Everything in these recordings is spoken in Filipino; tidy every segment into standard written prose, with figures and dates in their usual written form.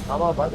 Tama ba?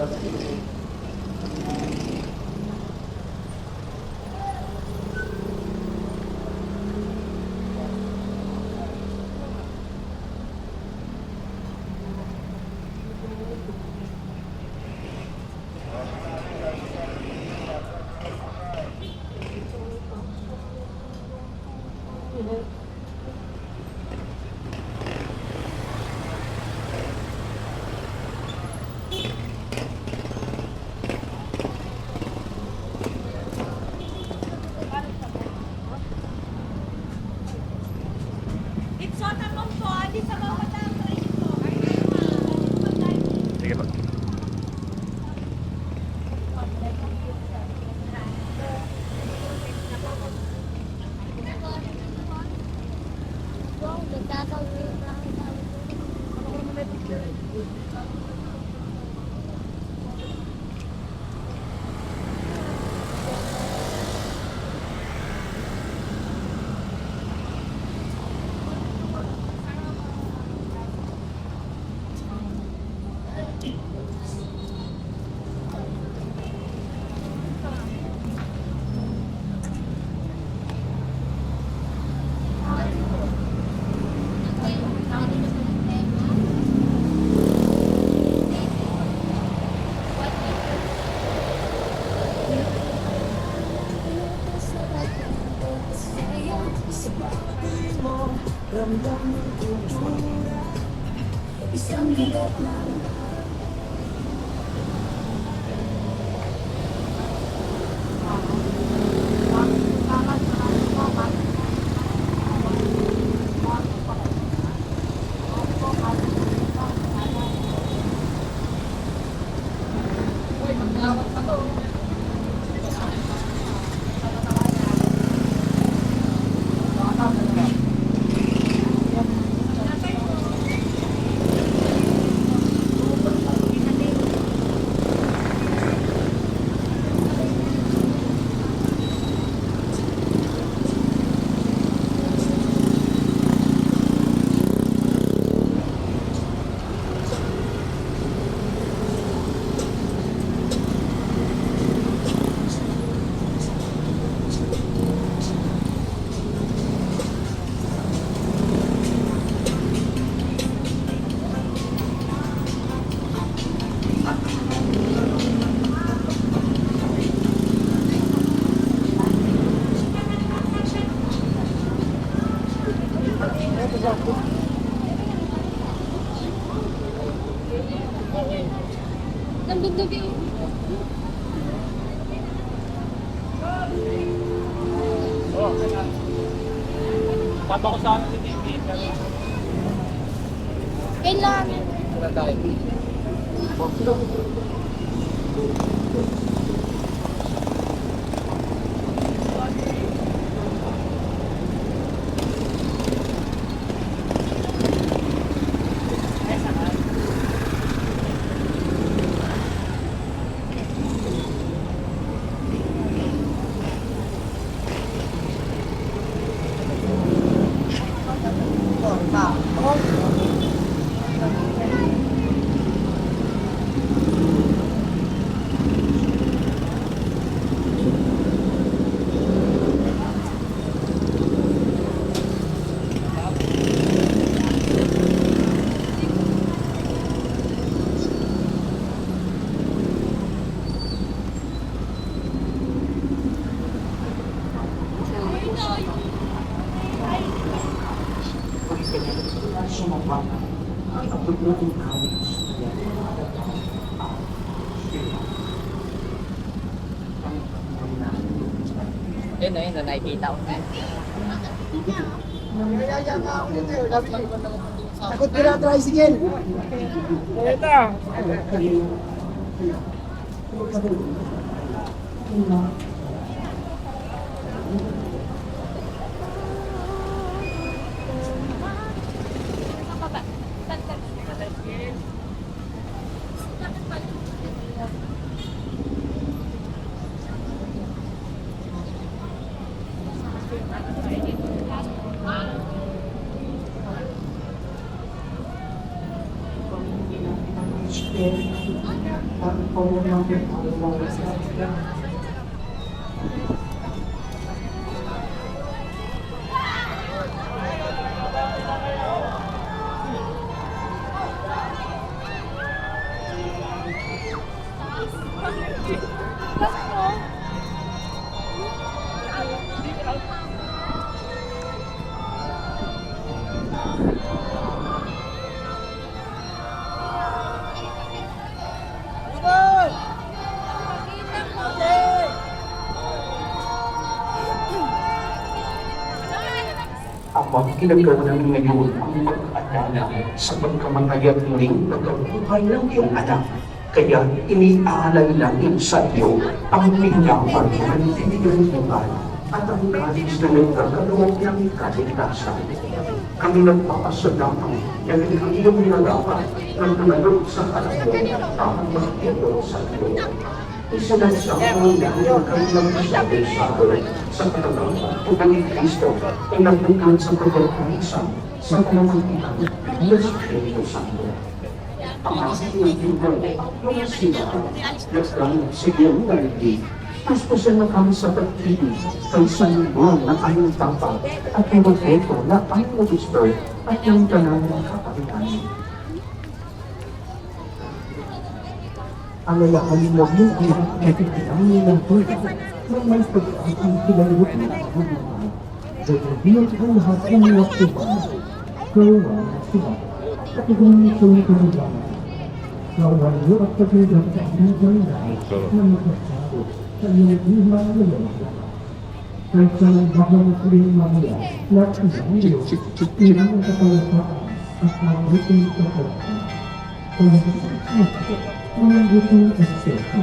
Sige po. Papa ko sa akin si TV, pero Kailangan. Wala tayo. yun na, nakikita ko. Takot ko na tricycle. Ito! Ang ginagawa namin ngayon ang pag-aalala sa pagkamatayang muling pagkabuhay ng iyong anak. Kaya iniaalay namin sa iyo ang pinyaman ng ibigay naman at ang kalis na nagkakaloob ng kaligtasan. Kami nagpapasalamat na ang iyong nilalaman ng tumalog sa anak mo ang magtito sa iyo. Isa lang sa mga dahil kanilang masabi sa akin sa katangahan ng ni Kristo ay nagbukan sa pagkakaisa sa pamamagitan ng Espiritu Santo. Ang aking nagbukan yung sila nagkaroon sa iyong naligi. Paspasan na kami sa pag-ibig kay sanibon ng aming tapat at pinagreto na ang nag-gusto at yung tanang ng kapalitan. Ang lalaking mo yung hirap na titilamin ng tulad na may pag-aking pinalibot ng pagbubuhay. Dagdabihan ang lahat ng mga tibay, kawawa na sila, at ibang ito yung pinaglaman. Nawayo at pagdagang sa aming gawin na magkasabi sa iyong ibang ngayon. Kahit sa nagbahang kuling mamaya na isang iyo, ilang ang kapalapaan at mabuting kapalapaan. Mabuting eksperto.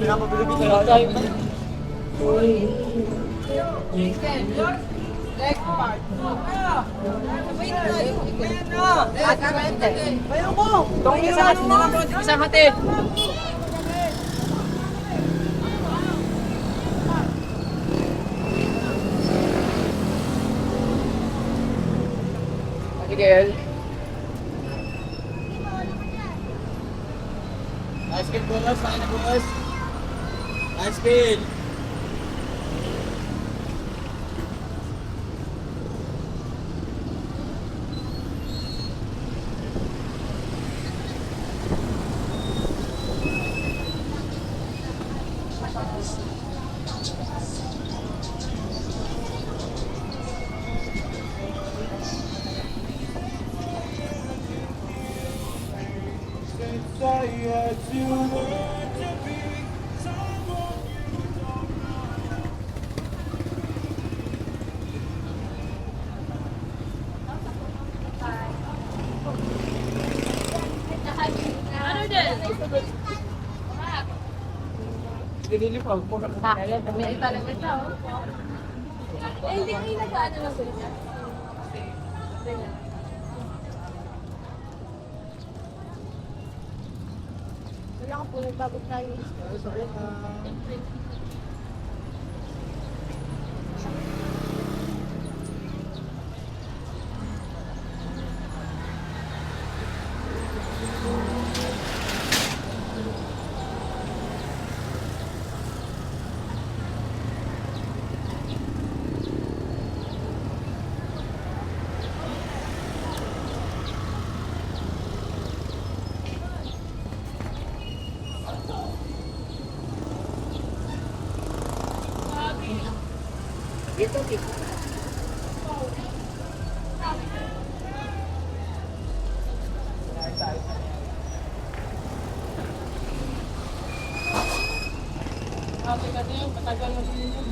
Pinapabili kita lang tayo. Isang hatid. Miguel. Nice kill, boss. Sana, boss. Nice kill. Dinilipag po na kaya. May talaga siya, oh. Eh, hindi kayo nag-ano lang sila. Wala ka po, nagbabot tayo. Dito, dito. Kasi kasi matagal na din yun.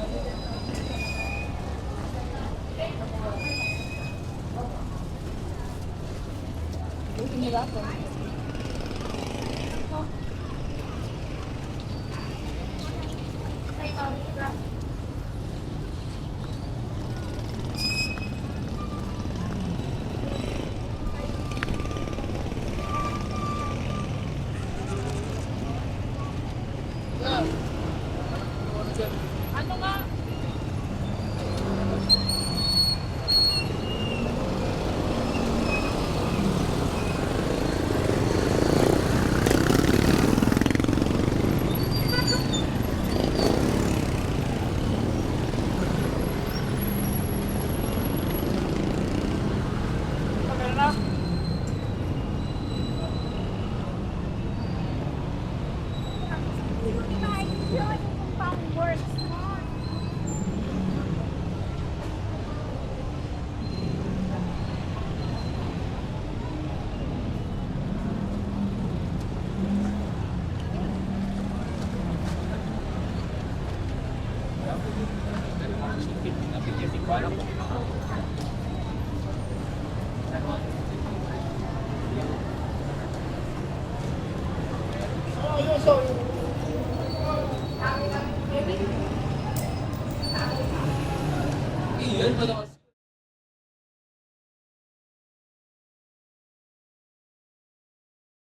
Buti nila ako. Ano nga? Iyan,